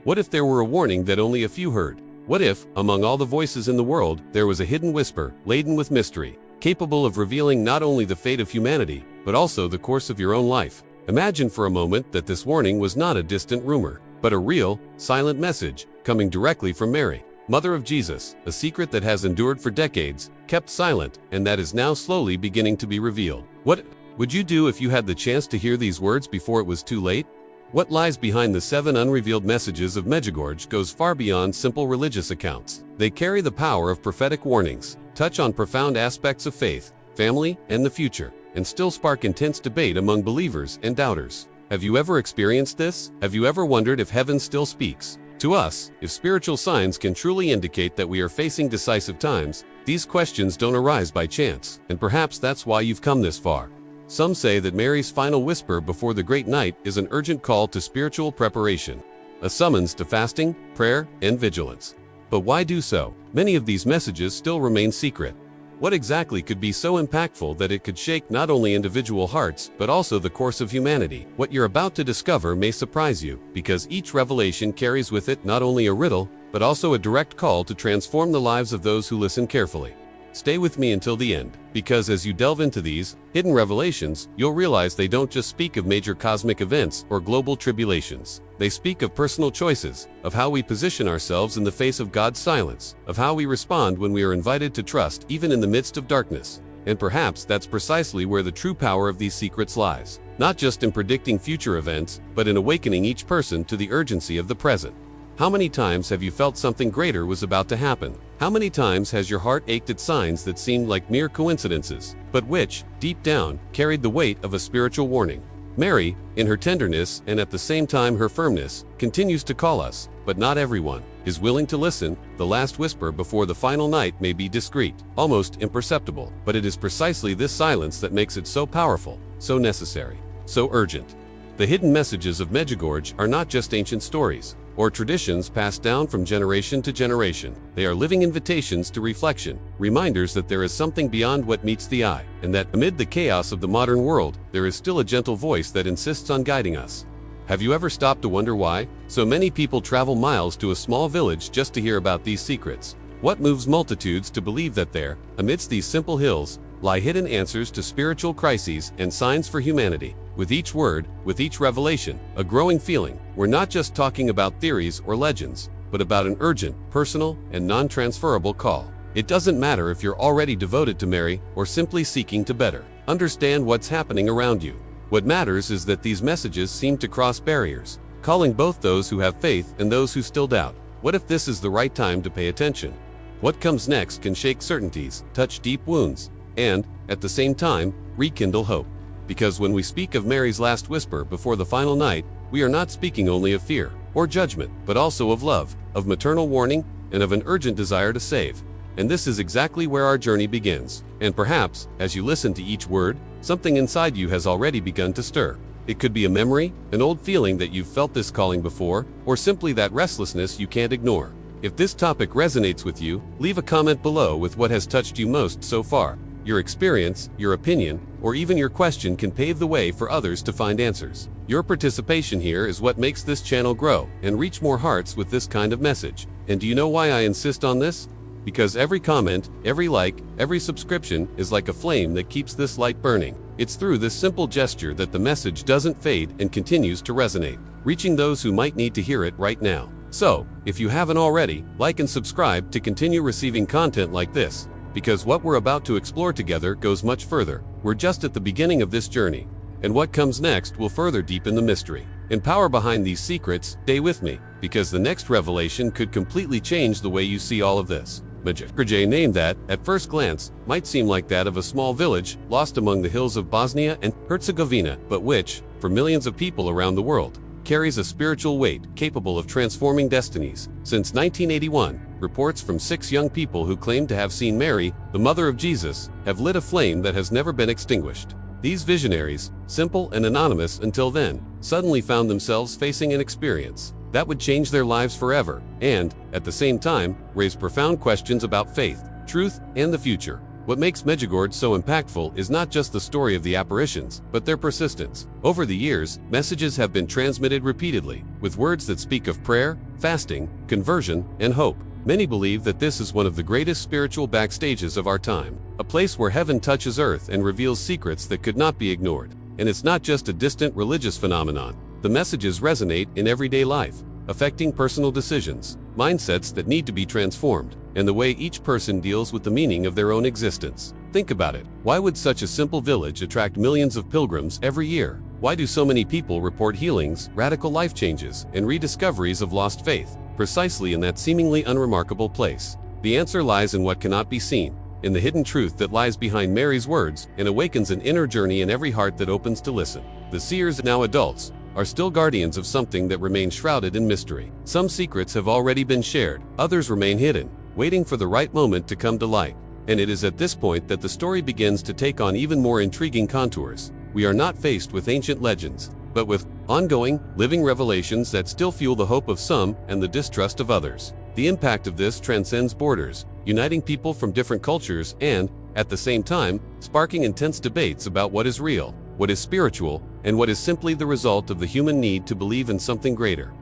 What if there were a warning that only a few heard? What if, among all the voices in the world, there was a hidden whisper, laden with mystery, capable of revealing not only the fate of humanity, but also the course of your own life? Imagine for a moment that this warning was not a distant rumor, but a real, silent message, coming directly from Mary, Mother of Jesus, a secret that has endured for decades, kept silent, and that is now slowly beginning to be revealed. What would you do if you had the chance to hear these words before it was too late? What lies behind the 7 unrevealed messages of Medjugorje goes far beyond simple religious accounts. They carry the power of prophetic warnings, touch on profound aspects of faith, family, and the future, and still spark intense debate among believers and doubters. Have you ever experienced this? Have you ever wondered if heaven still speaks to us? If spiritual signs can truly indicate that we are facing decisive times, these questions don't arise by chance, and perhaps that's why you've come this far. Some say that Mary's final whisper before the great night is an urgent call to spiritual preparation, a summons to fasting, prayer, and vigilance. But why do so? Many of these messages still remain secret. What exactly could be so impactful that it could shake not only individual hearts, but also the course of humanity? What you're about to discover may surprise you, because each revelation carries with it not only a riddle, but also a direct call to transform the lives of those who listen carefully. Stay with me until the end, because as you delve into these hidden revelations, you'll realize they don't just speak of major cosmic events or global tribulations. They speak of personal choices, of how we position ourselves in the face of God's silence, of how we respond when we are invited to trust even in the midst of darkness. And perhaps that's precisely where the true power of these secrets lies, not just in predicting future events, but in awakening each person to the urgency of the present. How many times have you felt something greater was about to happen? How many times has your heart ached at signs that seemed like mere coincidences, but which, deep down, carried the weight of a spiritual warning? Mary, in her tenderness and at the same time her firmness, continues to call us, but not everyone is willing to listen. The last whisper before the final night may be discreet, almost imperceptible, but it is precisely this silence that makes it so powerful, so necessary, so urgent. The hidden messages of Medjugorje are not just ancient stories or traditions passed down from generation to generation. They are living invitations to reflection, reminders that there is something beyond what meets the eye, and that amid the chaos of the modern world, there is still a gentle voice that insists on guiding us. Have you ever stopped to wonder why so many people travel miles to a small village just to hear about these secrets? What moves multitudes to believe that there, amidst these simple hills, lie hidden answers to spiritual crises and signs for humanity? With each word, with each revelation, a growing feeling, we're not just talking about theories or legends, but about an urgent, personal, and non-transferable call. It doesn't matter if you're already devoted to Mary or simply seeking to better understand what's happening around you. What matters is that these messages seem to cross barriers, calling both those who have faith and those who still doubt. What if this is the right time to pay attention? What comes next can shake certainties, touch deep wounds, and, at the same time, rekindle hope. Because when we speak of Mary's last whisper before the final night, we are not speaking only of fear or judgment, but also of love, of maternal warning, and of an urgent desire to save. And this is exactly where our journey begins. And perhaps, as you listen to each word, something inside you has already begun to stir. It could be a memory, an old feeling that you've felt this calling before, or simply that restlessness you can't ignore. If this topic resonates with you, leave a comment below with what has touched you most so far. Your experience, your opinion, or even your question can pave the way for others to find answers. Your participation here is what makes this channel grow and reach more hearts with this kind of message. And do you know why I insist on this? Because every comment, every like, every subscription is like a flame that keeps this light burning. It's through this simple gesture that the message doesn't fade and continues to resonate, reaching those who might need to hear it right now. So, if you haven't already, like and subscribe to continue receiving content like this. Because what we're about to explore together goes much further. We're just at the beginning of this journey, and what comes next will further deepen the mystery and power behind these secrets. Stay with me, because the next revelation could completely change the way you see all of this. Medjugorje, a name that, at first glance, might seem like that of a small village lost among the hills of Bosnia and Herzegovina, but which, for millions of people around the world, carries a spiritual weight capable of transforming destinies. Since 1981, reports from 6 young people who claim to have seen Mary, the Mother of Jesus, have lit a flame that has never been extinguished. These visionaries, simple and anonymous until then, suddenly found themselves facing an experience that would change their lives forever, and, at the same time, raise profound questions about faith, truth, and the future. What makes Medjugorje so impactful is not just the story of the apparitions, but their persistence. Over the years, messages have been transmitted repeatedly, with words that speak of prayer, fasting, conversion, and hope. Many believe that this is one of the greatest spiritual backstages of our time, a place where heaven touches earth and reveals secrets that could not be ignored. And it's not just a distant religious phenomenon. The messages resonate in everyday life, affecting personal decisions, mindsets that need to be transformed, and the way each person deals with the meaning of their own existence. Think about it. Why would such a simple village attract millions of pilgrims every year? Why do so many people report healings, radical life changes, and rediscoveries of lost faith, precisely in that seemingly unremarkable place? The answer lies in what cannot be seen, in the hidden truth that lies behind Mary's words and awakens an inner journey in every heart that opens to listen. The seers, now adults, are still guardians of something that remains shrouded in mystery. Some secrets have already been shared, others remain hidden, waiting for the right moment to come to light. And it is at this point that the story begins to take on even more intriguing contours. We are not faced with ancient legends, but with ongoing, living revelations that still fuel the hope of some and the distrust of others. The impact of this transcends borders, uniting people from different cultures and, at the same time, sparking intense debates about what is real, what is spiritual, and what is simply the result of the human need to believe in something greater.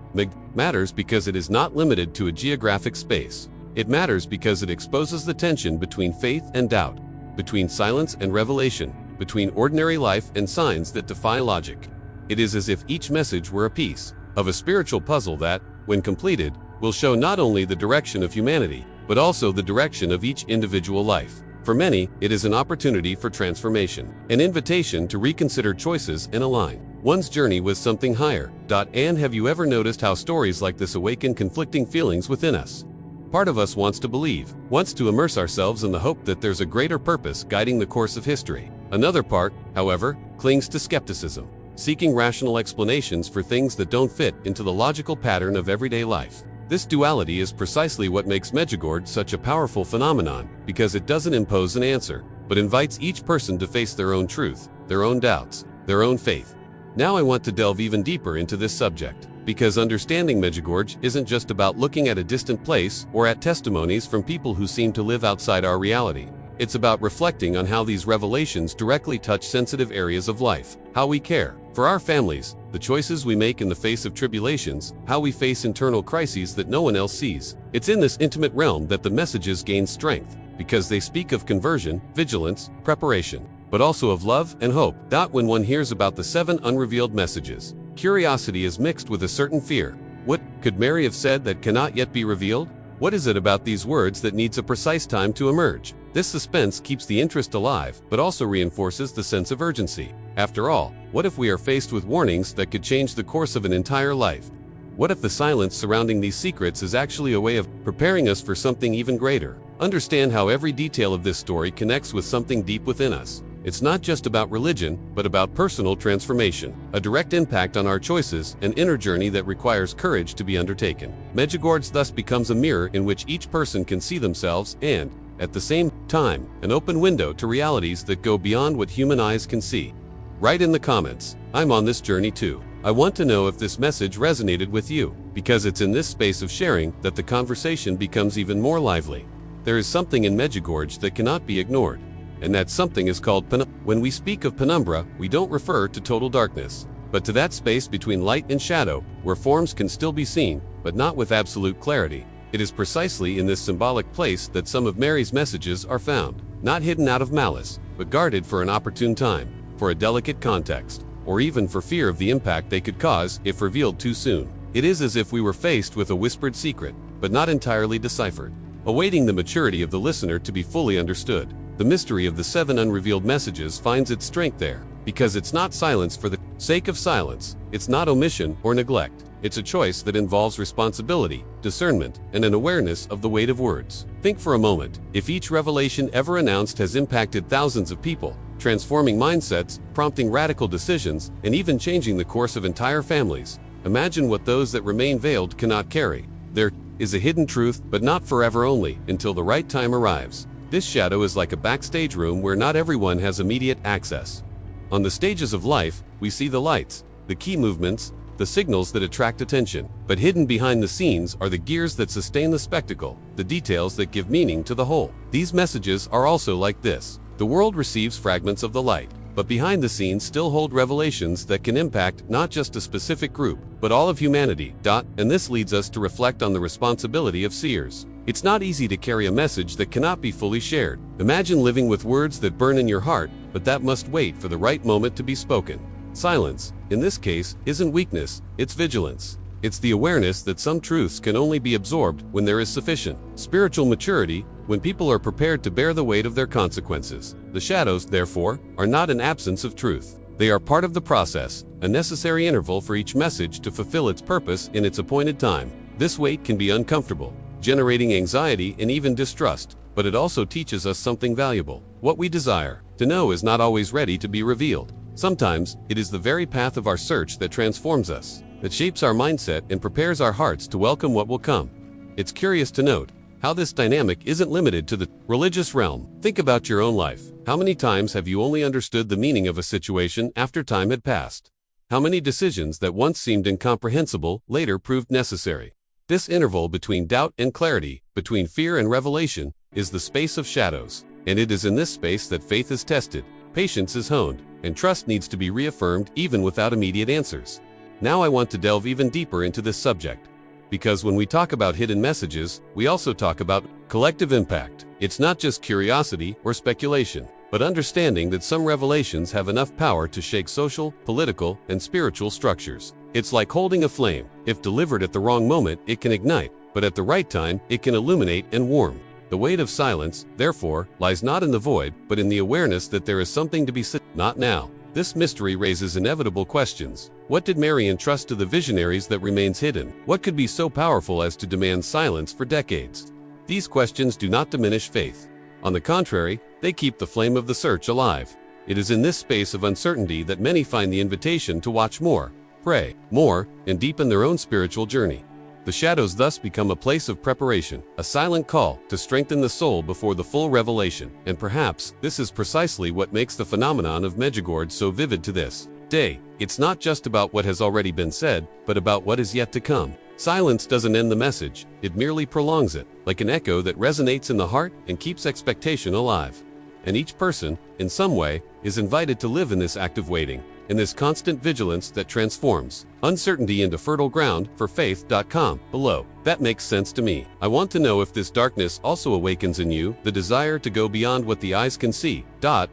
Matters because it is not limited to a geographic space. It matters because it exposes the tension between faith and doubt, between silence and revelation, between ordinary life and signs that defy logic. It is as if each message were a piece of a spiritual puzzle that, when completed, will show not only the direction of humanity, but also the direction of each individual life. For many, it is an opportunity for transformation, an invitation to reconsider choices and align one's journey with something higher. And have you ever noticed how stories like this awaken conflicting feelings within us? Part of us wants to believe, wants to immerse ourselves in the hope that there's a greater purpose guiding the course of history. Another part, however, clings to skepticism, seeking rational explanations for things that don't fit into the logical pattern of everyday life. This duality is precisely what makes Medjugorje such a powerful phenomenon, because it doesn't impose an answer, but invites each person to face their own truth, their own doubts, their own faith. Now I want to delve even deeper into this subject, because understanding Medjugorje isn't just about looking at a distant place or at testimonies from people who seem to live outside our reality. It's about reflecting on how these revelations directly touch sensitive areas of life, how we care for our families, the choices we make in the face of tribulations, how we face internal crises that no one else sees. It's in this intimate realm that the messages gain strength, because they speak of conversion, vigilance, preparation, but also of love and hope. When one hears about the 7 unrevealed messages, curiosity is mixed with a certain fear. What could Mary have said that cannot yet be revealed? What is it about these words that needs a precise time to emerge? This suspense keeps the interest alive, but also reinforces the sense of urgency. After all, what if we are faced with warnings that could change the course of an entire life? What if the silence surrounding these secrets is actually a way of preparing us for something even greater? Understand how every detail of this story connects with something deep within us. It's not just about religion, but about personal transformation, a direct impact on our choices, an inner journey that requires courage to be undertaken. Medjugorje thus becomes a mirror in which each person can see themselves and, at the same time, an open window to realities that go beyond what human eyes can see. Write in the comments, "I'm on this journey too." I want to know if this message resonated with you, because it's in this space of sharing that the conversation becomes even more lively. There is something in Medjugorje that cannot be ignored, and that something is called penumbra. When we speak of penumbra, we don't refer to total darkness, but to that space between light and shadow, where forms can still be seen, but not with absolute clarity. It is precisely in this symbolic place that some of Mary's messages are found, not hidden out of malice, but guarded for an opportune time, for a delicate context, or even for fear of the impact they could cause if revealed too soon. It is as if we were faced with a whispered secret, but not entirely deciphered, awaiting the maturity of the listener to be fully understood. The mystery of the 7 unrevealed messages finds its strength there, because it's not silence for the sake of silence, it's not omission or neglect. It's a choice that involves responsibility, discernment, and an awareness of the weight of words. Think for a moment, if each revelation ever announced has impacted thousands of people, transforming mindsets, prompting radical decisions, and even changing the course of entire families, imagine what those that remain veiled cannot carry. There is a hidden truth, but not forever, only until the right time arrives. This shadow is like a backstage room where not everyone has immediate access. On the stages of life, we see the lights, the key movements, the signals that attract attention. But hidden behind the scenes are the gears that sustain the spectacle, the details that give meaning to the whole. These messages are also like this. The world receives fragments of the light, but behind the scenes still hold revelations that can impact not just a specific group, but all of humanity. And this leads us to reflect on the responsibility of seers. It's not easy to carry a message that cannot be fully shared. Imagine living with words that burn in your heart, but that must wait for the right moment to be spoken. Silence, in this case, isn't weakness, it's vigilance. It's the awareness that some truths can only be absorbed when there is sufficient spiritual maturity, when people are prepared to bear the weight of their consequences. The shadows, therefore, are not an absence of truth. They are part of the process, a necessary interval for each message to fulfill its purpose in its appointed time. This wait can be uncomfortable, generating anxiety and even distrust, but it also teaches us something valuable. What we desire to know is not always ready to be revealed. Sometimes, it is the very path of our search that transforms us, that shapes our mindset and prepares our hearts to welcome what will come. It's curious to note how this dynamic isn't limited to the religious realm. Think about your own life. How many times have you only understood the meaning of a situation after time had passed? How many decisions that once seemed incomprehensible later proved necessary? This interval between doubt and clarity, between fear and revelation, is the space of shadows. And it is in this space that faith is tested, patience is honed, and trust needs to be reaffirmed even without immediate answers. Now I want to delve even deeper into this subject. Because when we talk about hidden messages, we also talk about collective impact. It's not just curiosity or speculation, but understanding that some revelations have enough power to shake social, political, and spiritual structures. It's like holding a flame. If delivered at the wrong moment, it can ignite, but at the right time, it can illuminate and warm. The weight of silence, therefore, lies not in the void, but in the awareness that there is something to be said. Not now. This mystery raises inevitable questions. What did Marian trust to the visionaries that remains hidden? What could be so powerful as to demand silence for decades? These questions do not diminish faith. On the contrary, they keep the flame of the search alive. It is in this space of uncertainty that many find the invitation to watch more, pray more, and deepen their own spiritual journey. The shadows thus become a place of preparation, a silent call to strengthen the soul before the full revelation. And perhaps this is precisely what makes the phenomenon of Medjugorje so vivid to this day. It's not just about what has already been said, but about what is yet to come. Silence doesn't end the message, it merely prolongs it, like an echo that resonates in the heart and keeps expectation alive. And each person, in some way, is invited to live in this active waiting, in this constant vigilance that transforms uncertainty into fertile ground for faith.com below. That makes sense to me. I want to know if this darkness also awakens in you the desire to go beyond what the eyes can see.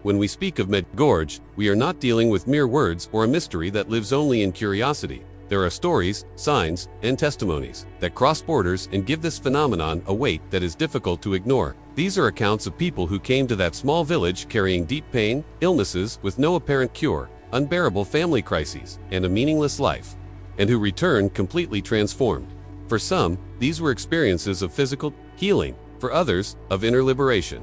When we speak of Medjugorje, we are not dealing with mere words or a mystery that lives only in curiosity. There are stories, signs, and testimonies that cross borders and give this phenomenon a weight that is difficult to ignore. These are accounts of people who came to that small village carrying deep pain, illnesses with no apparent cure, unbearable family crises, and a meaningless life, and who returned completely transformed. For some, these were experiences of physical healing, for others, of inner liberation.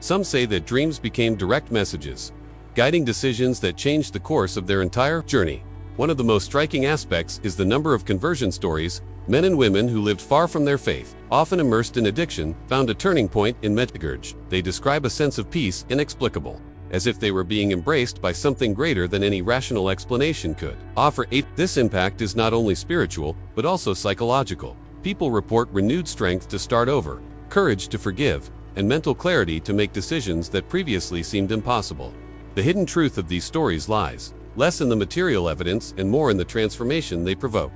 Some say that dreams became direct messages, guiding decisions that changed the course of their entire journey. One of the most striking aspects is the number of conversion stories. Men and women who lived far from their faith, often immersed in addiction, found a turning point in Medjugorje. They describe a sense of peace inexplicable, as if they were being embraced by something greater than any rational explanation could offer. This impact is not only spiritual, but also psychological. People report renewed strength to start over, courage to forgive, and mental clarity to make decisions that previously seemed impossible. The hidden truth of these stories lies less in the material evidence and more in the transformation they provoke.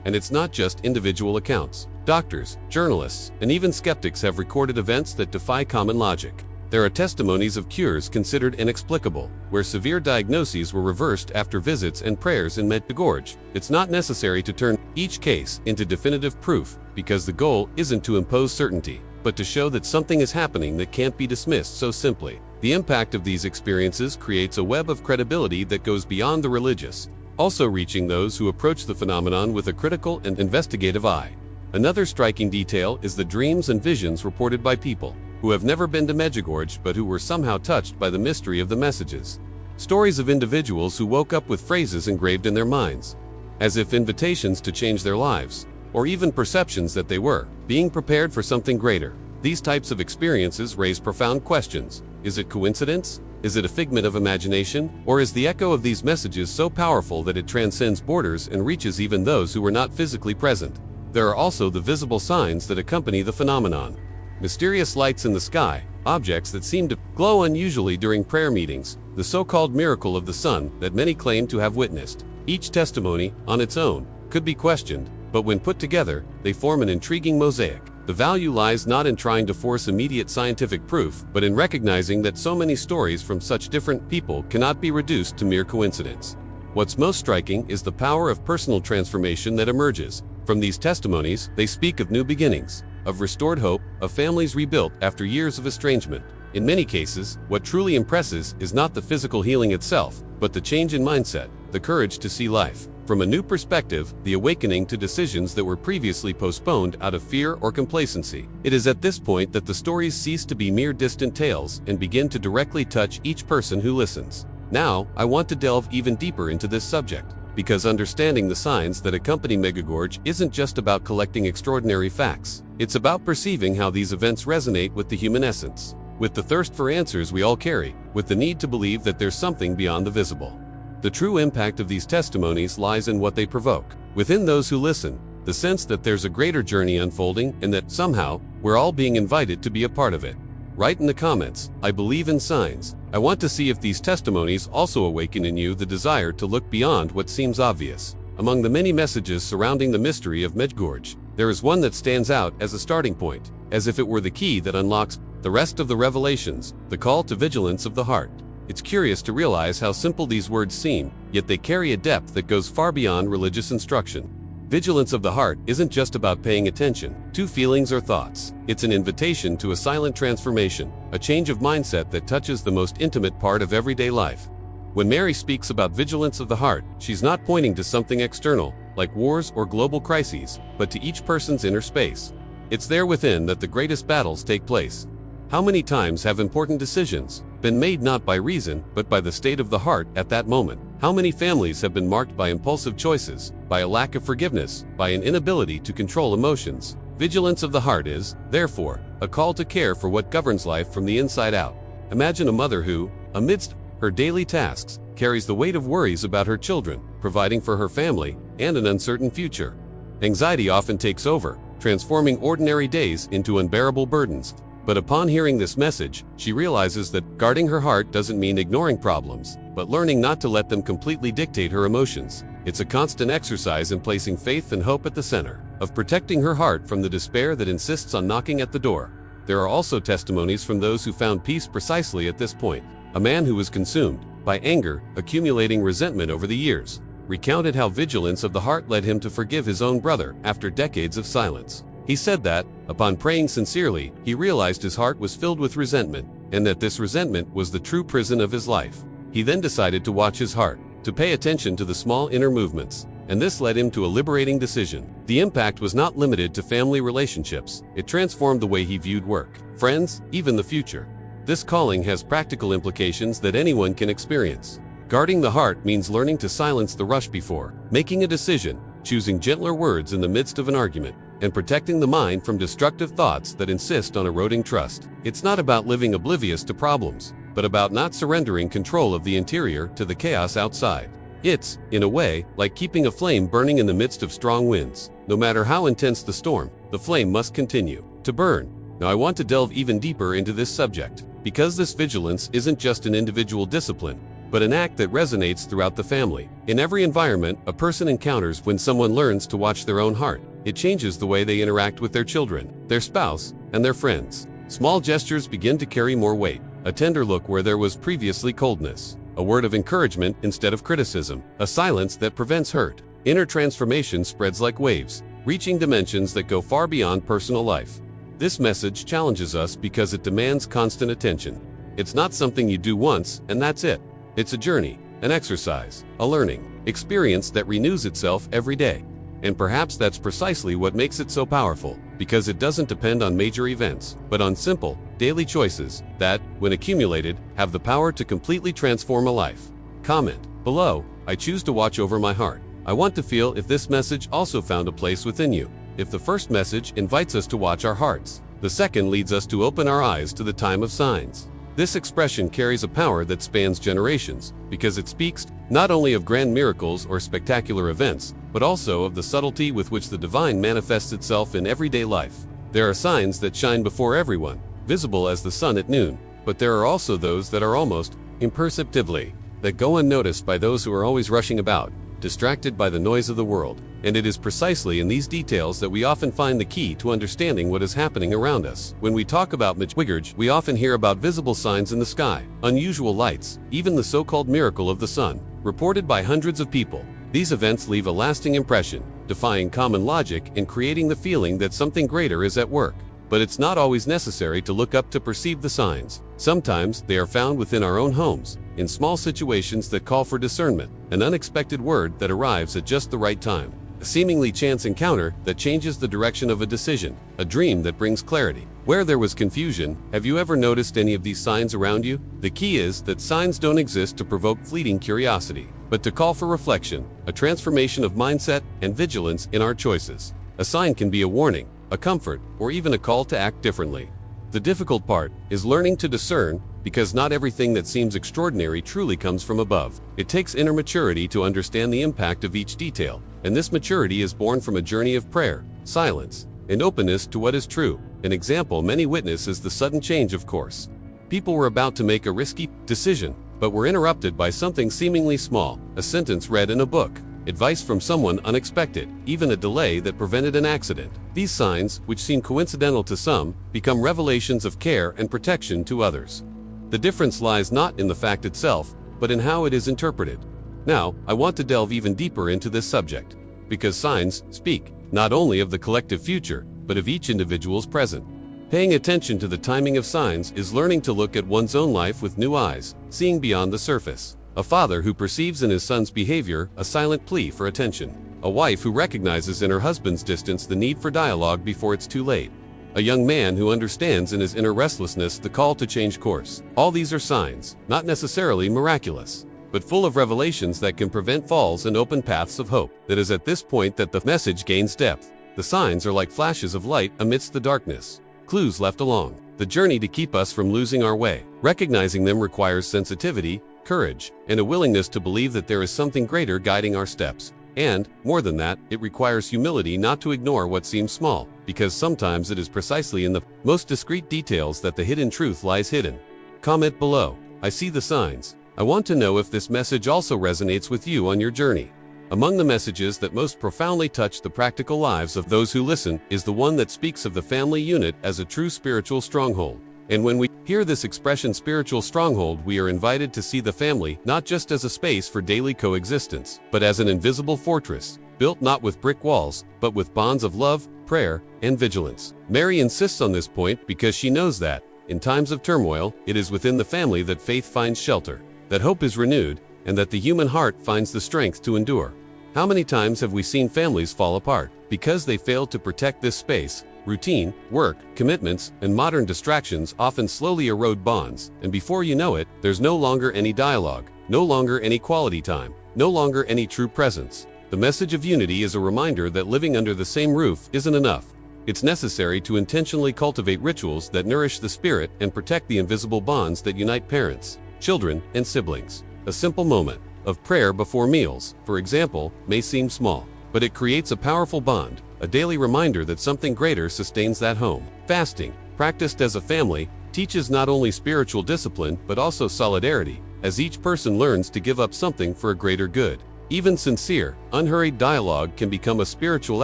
And it's not just individual accounts. Doctors, journalists, and even skeptics have recorded events that defy common logic. There are testimonies of cures considered inexplicable, where severe diagnoses were reversed after visits and prayers in Medjugorje. It's not necessary to turn each case into definitive proof, because the goal isn't to impose certainty, but to show that something is happening that can't be dismissed so simply. The impact of these experiences creates a web of credibility that goes beyond the religious, also reaching those who approach the phenomenon with a critical and investigative eye. Another striking detail is the dreams and visions reported by people who have never been to Medjugorje but who were somehow touched by the mystery of the messages. Stories of individuals who woke up with phrases engraved in their minds, as if invitations to change their lives, or even perceptions that they were being prepared for something greater. These types of experiences raise profound questions. Is it coincidence? Is it a figment of imagination, or is the echo of these messages so powerful that it transcends borders and reaches even those who were not physically present? There are also the visible signs that accompany the phenomenon. Mysterious lights in the sky, objects that seem to glow unusually during prayer meetings, the so-called miracle of the sun that many claim to have witnessed. Each testimony, on its own, could be questioned, but when put together, they form an intriguing mosaic. The value lies not in trying to force immediate scientific proof, but in recognizing that so many stories from such different people cannot be reduced to mere coincidence. What's most striking is the power of personal transformation that emerges. From these testimonies, they speak of new beginnings, of restored hope, of families rebuilt after years of estrangement. In many cases, what truly impresses is not the physical healing itself, but the change in mindset, the courage to see life from a new perspective, the awakening to decisions that were previously postponed out of fear or complacency. It is at this point that the stories cease to be mere distant tales and begin to directly touch each person who listens. Now, I want to delve even deeper into this subject, because understanding the signs that accompany Medjugorje isn't just about collecting extraordinary facts. It's about perceiving how these events resonate with the human essence, with the thirst for answers we all carry, with the need to believe that there's something beyond the visible. The true impact of these testimonies lies in what they provoke within those who listen, the sense that there's a greater journey unfolding and that somehow we're all being invited to be a part of it. Write in the comments, "I believe in signs." I want to see if these testimonies also awaken in you the desire to look beyond what seems obvious. Among the many messages surrounding the mystery of Medjugorje, there is one that stands out as a starting point, as if it were the key that unlocks the rest of the revelations, the call to vigilance of the heart. It's curious to realize how simple these words seem, yet they carry a depth that goes far beyond religious instruction. Vigilance of the heart isn't just about paying attention to feelings or thoughts. It's an invitation to a silent transformation, a change of mindset that touches the most intimate part of everyday life. When Mary speaks about vigilance of the heart, she's not pointing to something external, like wars or global crises, but to each person's inner space. It's there within that the greatest battles take place. How many times have important decisions been made not by reason, but by the state of the heart at that moment? How many families have been marked by impulsive choices, by a lack of forgiveness, by an inability to control emotions? Vigilance of the heart is, therefore, a call to care for what governs life from the inside out. Imagine a mother who, amidst her daily tasks, carries the weight of worries about her children, providing for her family, and an uncertain future. Anxiety often takes over, transforming ordinary days into unbearable burdens. But upon hearing this message, she realizes that guarding her heart doesn't mean ignoring problems, but learning not to let them completely dictate her emotions. It's a constant exercise in placing faith and hope at the center, of protecting her heart from the despair that insists on knocking at the door. There are also testimonies from those who found peace precisely at this point. A man who was consumed by anger, accumulating resentment over the years, recounted how vigilance of the heart led him to forgive his own brother after decades of silence. He said that, upon praying sincerely, he realized his heart was filled with resentment, and that this resentment was the true prison of his life. He then decided to watch his heart, to pay attention to the small inner movements, and this led him to a liberating decision. The impact was not limited to family relationships. It transformed the way he viewed work, friends, even the future. This calling has practical implications that anyone can experience. Guarding the heart means learning to silence the rush before making a decision, choosing gentler words in the midst of an argument, and protecting the mind from destructive thoughts that insist on eroding trust. It's not about living oblivious to problems, but about not surrendering control of the interior to the chaos outside. It's, in a way, like keeping a flame burning in the midst of strong winds. No matter how intense the storm, the flame must continue to burn. Now I want to delve even deeper into this subject, because this vigilance isn't just an individual discipline, but an act that resonates throughout the family. In every environment a person encounters, when someone learns to watch their own heart, it changes the way they interact with their children, their spouse, and their friends. Small gestures begin to carry more weight. A tender look where there was previously coldness. A word of encouragement instead of criticism. A silence that prevents hurt. Inner transformation spreads like waves, reaching dimensions that go far beyond personal life. This message challenges us because it demands constant attention. It's not something you do once and that's it. It's a journey, an exercise, a learning experience that renews itself every day. And perhaps that's precisely what makes it so powerful, because it doesn't depend on major events, but on simple, daily choices that, when accumulated, have the power to completely transform a life. Comment below, "I choose to watch over my heart." I want to feel if this message also found a place within you. If the first message invites us to watch our hearts, the second leads us to open our eyes to the time of signs. This expression carries a power that spans generations, because it speaks not only of grand miracles or spectacular events, but also of the subtlety with which the divine manifests itself in everyday life. There are signs that shine before everyone, visible as the sun at noon, but there are also those that are almost imperceptibly, that go unnoticed by those who are always rushing about, distracted by the noise of the world. And it is precisely in these details that we often find the key to understanding what is happening around us. When we talk about Medjugorje, we often hear about visible signs in the sky, unusual lights, even the so-called miracle of the sun, reported by hundreds of people. These events leave a lasting impression, defying common logic and creating the feeling that something greater is at work. But it's not always necessary to look up to perceive the signs. Sometimes they are found within our own homes, in small situations that call for discernment, an unexpected word that arrives at just the right time, a seemingly chance encounter that changes the direction of a decision, a dream that brings clarity. Where there was confusion, have you ever noticed any of these signs around you? The key is that signs don't exist to provoke fleeting curiosity, but to call for reflection, a transformation of mindset, and vigilance in our choices. A sign can be a warning, a comfort, or even a call to act differently. The difficult part is learning to discern, because not everything that seems extraordinary truly comes from above. It takes inner maturity to understand the impact of each detail, and this maturity is born from a journey of prayer, silence, and openness to what is true. An example many witness is the sudden change of course. People were about to make a risky decision, but were interrupted by something seemingly small, a sentence read in a book, advice from someone unexpected, even a delay that prevented an accident. These signs, which seem coincidental to some, become revelations of care and protection to others. The difference lies not in the fact itself, but in how it is interpreted. Now, I want to delve even deeper into this subject, because signs speak not only of the collective future, but of each individual's present. Paying attention to the timing of signs is learning to look at one's own life with new eyes, seeing beyond the surface. A father who perceives in his son's behavior a silent plea for attention. A wife who recognizes in her husband's distance the need for dialogue before it's too late. A young man who understands in his inner restlessness the call to change course. All these are signs, not necessarily miraculous, but full of revelations that can prevent falls and open paths of hope. It is at this point that the message gains depth. The signs are like flashes of light amidst the darkness, clues left along the journey to keep us from losing our way. Recognizing them requires sensitivity, courage, and a willingness to believe that there is something greater guiding our steps. And, more than that, it requires humility not to ignore what seems small, because sometimes it is precisely in the most discreet details that the hidden truth lies hidden. Comment below. I see the signs. I want to know if this message also resonates with you on your journey. Among the messages that most profoundly touch the practical lives of those who listen is the one that speaks of the family unit as a true spiritual stronghold. And when we hear this expression spiritual stronghold, we are invited to see the family not just as a space for daily coexistence, but as an invisible fortress, built not with brick walls, but with bonds of love, prayer, and vigilance. Mary insists on this point because she knows that, in times of turmoil, it is within the family that faith finds shelter, that hope is renewed, and that the human heart finds the strength to endure. How many times have we seen families fall apart because they failed to protect this space? Routine, work, commitments, and modern distractions often slowly erode bonds, and before you know it, there's no longer any dialogue, no longer any quality time, no longer any true presence. The message of unity is a reminder that living under the same roof isn't enough. It's necessary to intentionally cultivate rituals that nourish the spirit and protect the invisible bonds that unite parents, children, and siblings. A simple moment of prayer before meals, for example, may seem small, but it creates a powerful bond, a daily reminder that something greater sustains that home. Fasting, practiced as a family, teaches not only spiritual discipline but also solidarity, as each person learns to give up something for a greater good. Even sincere, unhurried dialogue can become a spiritual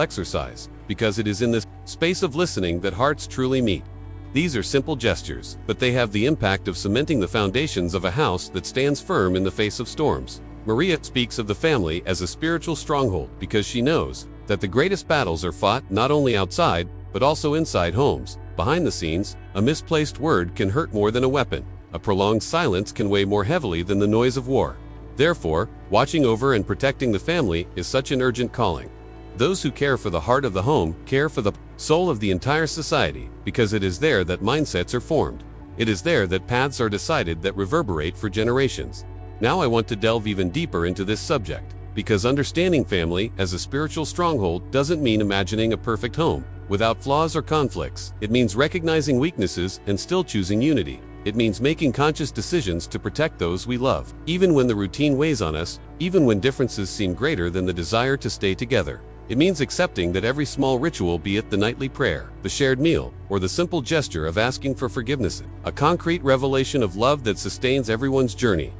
exercise, because it is in this space of listening that hearts truly meet. These are simple gestures, but they have the impact of cementing the foundations of a house that stands firm in the face of storms. Maria speaks of the family as a spiritual stronghold because she knows that the greatest battles are fought not only outside, but also inside homes. Behind the scenes, a misplaced word can hurt more than a weapon. A prolonged silence can weigh more heavily than the noise of war. Therefore, watching over and protecting the family is such an urgent calling. Those who care for the heart of the home care for the soul of the entire society, because it is there that mindsets are formed. It is there that paths are decided that reverberate for generations. Now I want to delve even deeper into this subject, because understanding family as a spiritual stronghold doesn't mean imagining a perfect home without flaws or conflicts. It means recognizing weaknesses and still choosing unity. It means making conscious decisions to protect those we love, even when the routine weighs on us, even when differences seem greater than the desire to stay together. It means accepting that every small ritual, be it the nightly prayer, the shared meal, or the simple gesture of asking for forgiveness, a concrete revelation of love that sustains everyone's journey.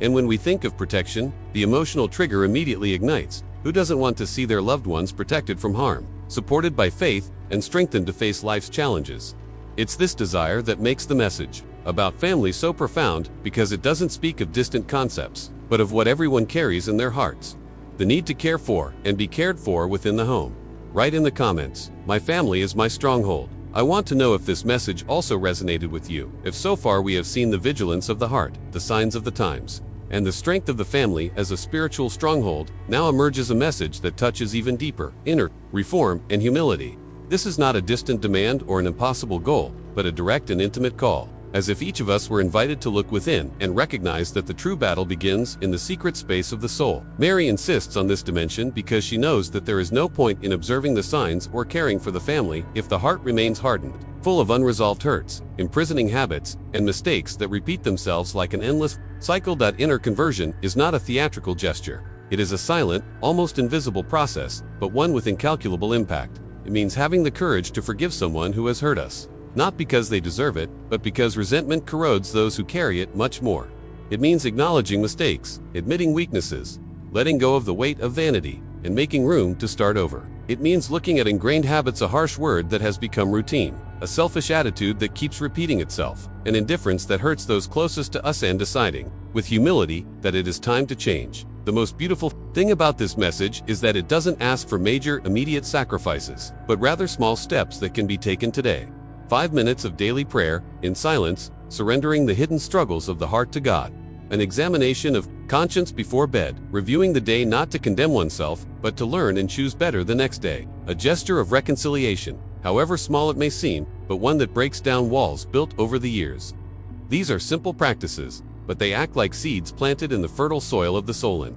And when we think of protection, the emotional trigger immediately ignites. Who doesn't want to see their loved ones protected from harm, supported by faith, and strengthened to face life's challenges? It's this desire that makes the message about family so profound, because it doesn't speak of distant concepts, but of what everyone carries in their hearts. The need to care for and be cared for within the home. Write in the comments, "My family is my stronghold." I want to know if this message also resonated with you. If so far we have seen the vigilance of the heart, the signs of the times, and the strength of the family as a spiritual stronghold, now emerges a message that touches even deeper, inner reform and humility. This is not a distant demand or an impossible goal, but a direct and intimate call, as if each of us were invited to look within and recognize that the true battle begins in the secret space of the soul. Mary insists on this dimension because she knows that there is no point in observing the signs or caring for the family if the heart remains hardened, full of unresolved hurts, imprisoning habits, and mistakes that repeat themselves like an endless cycle. Inner conversion is not a theatrical gesture. It is a silent, almost invisible process, but one with incalculable impact. It means having the courage to forgive someone who has hurt us. Not because they deserve it, but because resentment corrodes those who carry it much more. It means acknowledging mistakes, admitting weaknesses, letting go of the weight of vanity, and making room to start over. It means looking at ingrained habits, a harsh word that has become routine, a selfish attitude that keeps repeating itself, an indifference that hurts those closest to us, and deciding, with humility, that it is time to change. The most beautiful thing about this message is that it doesn't ask for major, immediate sacrifices, but rather small steps that can be taken today. 5 minutes of daily prayer, in silence, surrendering the hidden struggles of the heart to God. An examination of conscience before bed, reviewing the day not to condemn oneself, but to learn and choose better the next day. A gesture of reconciliation, however small it may seem, but one that breaks down walls built over the years. These are simple practices, but they act like seeds planted in the fertile soil of the soul, and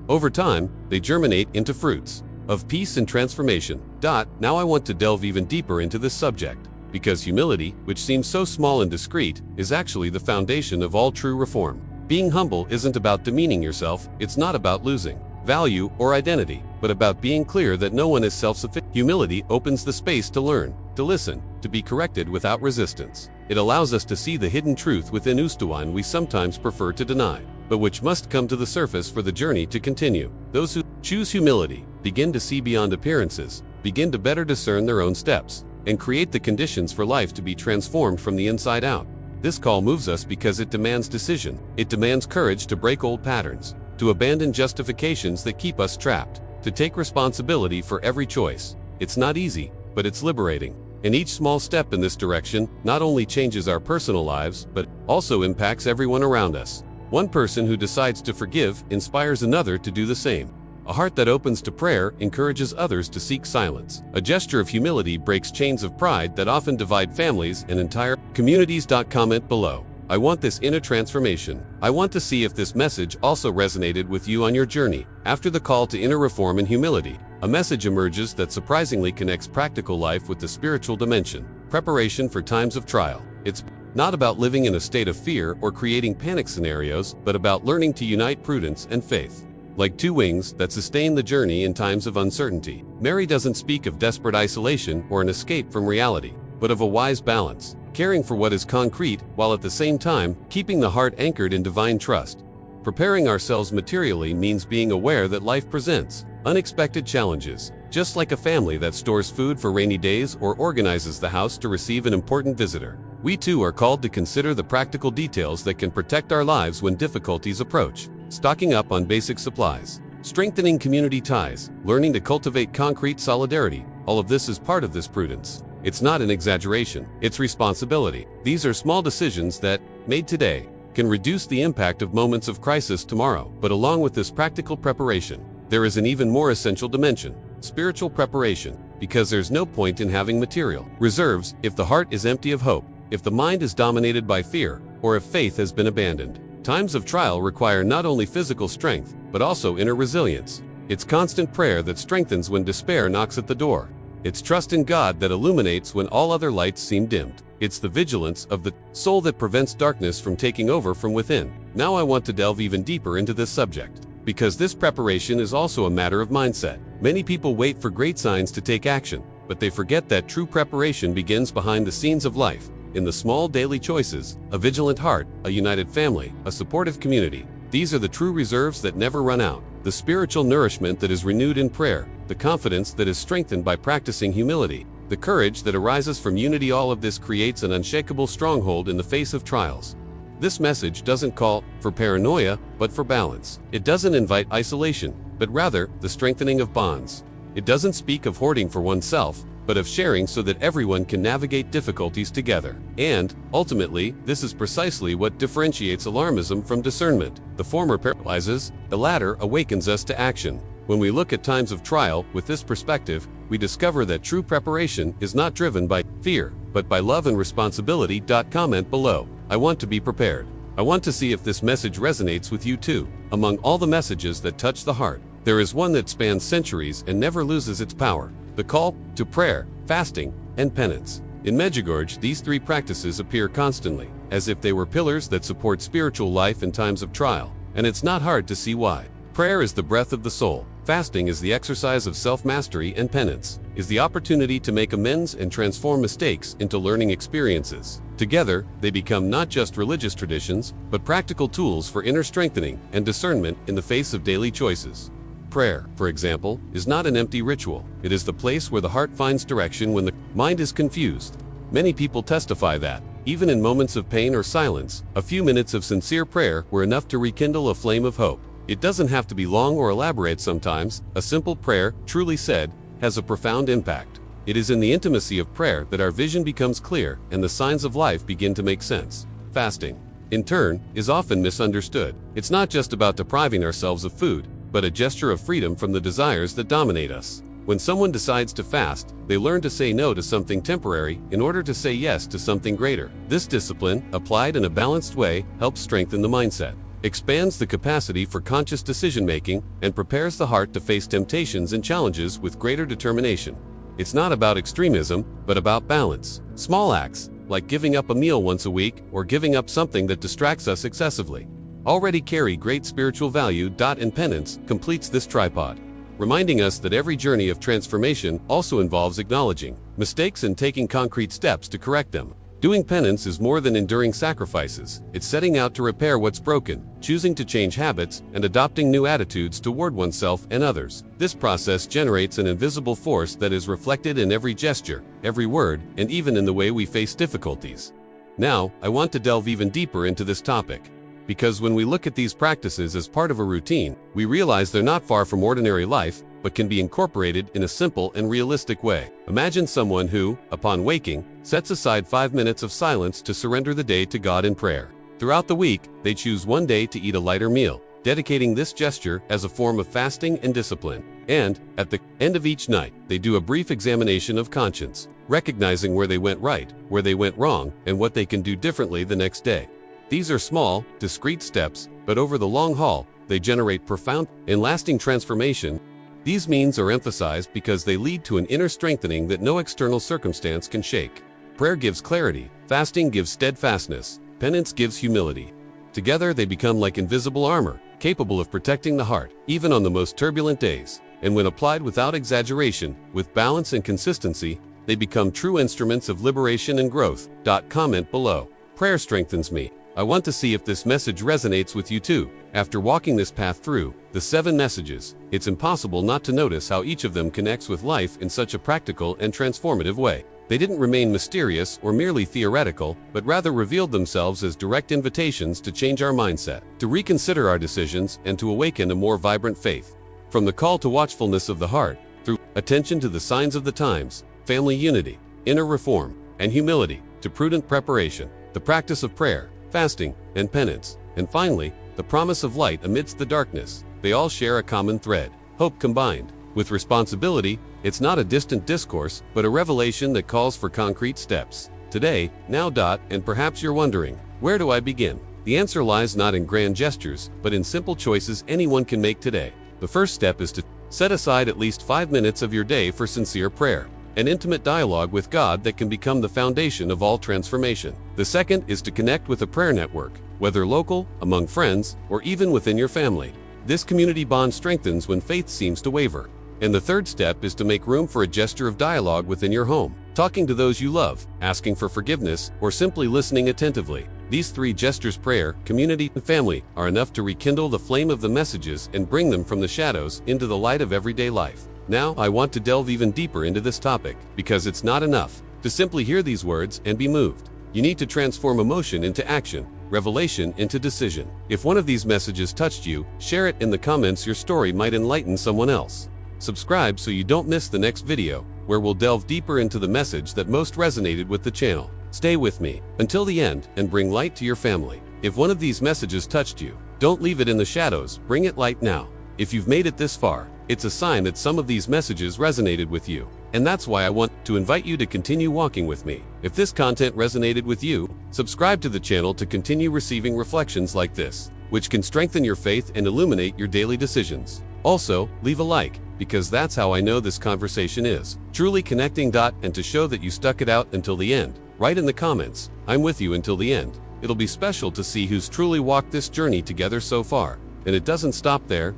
over time, they germinate into fruits of peace and transformation. Now I want to delve even deeper into this subject, because humility, which seems so small and discreet, is actually the foundation of all true reform. Being humble isn't about demeaning yourself, it's not about losing value or identity, but about being clear that no one is self-sufficient. Humility opens the space to learn, to listen, to be corrected without resistance. It allows us to see the hidden truth within Ustuan we sometimes prefer to deny, but which must come to the surface for the journey to continue. Those who choose humility begin to see beyond appearances, begin to better discern their own steps, and create the conditions for life to be transformed from the inside out. This call moves us because it demands decision. It demands courage to break old patterns, to abandon justifications that keep us trapped, to take responsibility for every choice. It's not easy, but it's liberating. And each small step in this direction not only changes our personal lives, but also impacts everyone around us. One person who decides to forgive inspires another to do the same. A heart that opens to prayer encourages others to seek silence. A gesture of humility breaks chains of pride that often divide families and entire communities. Comment below. I want this inner transformation. I want to see if this message also resonated with you on your journey. After the call to inner reform and humility, a message emerges that surprisingly connects practical life with the spiritual dimension. Preparation for times of trial. It's not about living in a state of fear or creating panic scenarios, but about learning to unite prudence and faith, like two wings that sustain the journey in times of uncertainty. Mary doesn't speak of desperate isolation or an escape from reality, but of a wise balance, caring for what is concrete while at the same time keeping the heart anchored in divine trust. Preparing ourselves materially means being aware that life presents unexpected challenges, just like a family that stores food for rainy days or organizes the house to receive an important visitor. We too are called to consider the practical details that can protect our lives when difficulties approach. Stocking up on basic supplies, strengthening community ties, learning to cultivate concrete solidarity. All of this is part of this prudence. It's not an exaggeration, it's responsibility. These are small decisions that, made today, can reduce the impact of moments of crisis tomorrow. But along with this practical preparation, there is an even more essential dimension: spiritual preparation, because there's no point in having material reserves if the heart is empty of hope, if the mind is dominated by fear, or if faith has been abandoned. Times of trial require not only physical strength, but also inner resilience. It's constant prayer that strengthens when despair knocks at the door. It's trust in God that illuminates when all other lights seem dimmed. It's the vigilance of the soul that prevents darkness from taking over from within. Now I want to delve even deeper into this subject, because this preparation is also a matter of mindset. Many people wait for great signs to take action, but they forget that true preparation begins behind the scenes of life, in the small daily choices, a vigilant heart, a united family, a supportive community. These are the true reserves that never run out, the spiritual nourishment that is renewed in prayer, the confidence that is strengthened by practicing humility, the courage that arises from unity. All of this creates an unshakable stronghold in the face of trials. This message doesn't call for paranoia, but for balance. It doesn't invite isolation, but rather the strengthening of bonds. It doesn't speak of hoarding for oneself, but of sharing so that everyone can navigate difficulties together. And, ultimately, this is precisely what differentiates alarmism from discernment. The former paralyzes, the latter awakens us to action. When we look at times of trial with this perspective, we discover that true preparation is not driven by fear, but by love and responsibility. Comment below. I want to be prepared. I want to see if this message resonates with you too. Among all the messages that touch the heart, there is one that spans centuries and never loses its power: the call to prayer, fasting, and penance. In Medjugorje, these three practices appear constantly, as if they were pillars that support spiritual life in times of trial. And it's not hard to see why. Prayer is the breath of the soul. Fasting is the exercise of self-mastery, and penance is the opportunity to make amends and transform mistakes into learning experiences. Together, they become not just religious traditions, but practical tools for inner strengthening and discernment in the face of daily choices. Prayer, for example, is not an empty ritual. It is the place where the heart finds direction when the mind is confused. Many people testify that, even in moments of pain or silence, a few minutes of sincere prayer were enough to rekindle a flame of hope. It doesn't have to be long or elaborate. Sometimes, a simple prayer, truly said, has a profound impact. It is in the intimacy of prayer that our vision becomes clear and the signs of life begin to make sense. Fasting, in turn, is often misunderstood. It's not just about depriving ourselves of food, but a gesture of freedom from the desires that dominate us. When someone decides to fast, they learn to say no to something temporary in order to say yes to something greater. This discipline, applied in a balanced way, helps strengthen the mindset, expands the capacity for conscious decision-making, and prepares the heart to face temptations and challenges with greater determination. It's not about extremism, but about balance. Small acts, like giving up a meal once a week or giving up something that distracts us excessively, already carry great spiritual value. And penance completes this tripod, reminding us that every journey of transformation also involves acknowledging mistakes and taking concrete steps to correct them. Doing penance is more than enduring sacrifices. It's setting out to repair what's broken, choosing to change habits, and adopting new attitudes toward oneself and others. This process generates an invisible force that is reflected in every gesture, every word, and even in the way we face difficulties. Now, I want to delve even deeper into this topic, because when we look at these practices as part of a routine, we realize they're not far from ordinary life, but can be incorporated in a simple and realistic way. Imagine someone who, upon waking, sets aside 5 minutes of silence to surrender the day to God in prayer. Throughout the week, they choose one day to eat a lighter meal, dedicating this gesture as a form of fasting and discipline. And, at the end of each night, they do a brief examination of conscience, recognizing where they went right, where they went wrong, and what they can do differently the next day. These are small, discrete steps, but over the long haul, they generate profound and lasting transformation. These means are emphasized because they lead to an inner strengthening that no external circumstance can shake. Prayer gives clarity, fasting gives steadfastness, penance gives humility. Together they become like invisible armor, capable of protecting the heart, even on the most turbulent days. And when applied without exaggeration, with balance and consistency, they become true instruments of liberation and growth. Comment below. Prayer strengthens me. I want to see if this message resonates with you too. After walking this path through the 7 messages, it's impossible not to notice how each of them connects with life in such a practical and transformative way. They didn't remain mysterious or merely theoretical, but rather revealed themselves as direct invitations to change our mindset, to reconsider our decisions, and to awaken a more vibrant faith. From the call to watchfulness of the heart, through attention to the signs of the times, family unity, inner reform, and humility, to prudent preparation, the practice of prayer, fasting, and penance, and finally, the promise of light amidst the darkness, they all share a common thread: hope combined with responsibility. It's not a distant discourse, but a revelation that calls for concrete steps. Today, now. And perhaps you're wondering, where do I begin? The answer lies not in grand gestures, but in simple choices anyone can make today. The first step is to set aside at least 5 minutes of your day for sincere prayer. an intimate dialogue with God that can become the foundation of all transformation. The second is to connect with a prayer network, whether local, among friends, or even within your family. This community bond strengthens when faith seems to waver. And the third step is to make room for a gesture of dialogue within your home, talking to those you love, asking for forgiveness, or simply listening attentively. These three gestures, prayer, community, and family, are enough to rekindle the flame of the messages and bring them from the shadows into the light of everyday life. Now, I want to delve even deeper into this topic, because it's not enough to simply hear these words and be moved. You need to transform emotion into action, revelation into decision. If one of these messages touched you, share it in the comments. Your story might enlighten someone else. Subscribe so you don't miss the next video, where we'll delve deeper into the message that most resonated with the channel. Stay with me until the end and bring light to your family. If one of these messages touched you, don't leave it in the shadows, bring it light now. If you've made it this far, it's a sign that some of these messages resonated with you. And that's why I want to invite you to continue walking with me. If this content resonated with you, subscribe to the channel to continue receiving reflections like this, which can strengthen your faith and illuminate your daily decisions. Also, leave a like, because that's how I know this conversation is truly connecting. And to show that you stuck it out until the end, write in the comments, "I'm with you until the end." It'll be special to see who's truly walked this journey together so far. And it doesn't stop there.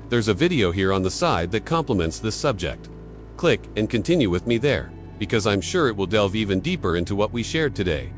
There's a video here on the side that complements this subject. Click and continue with me there, because I'm sure it will delve even deeper into what we shared today.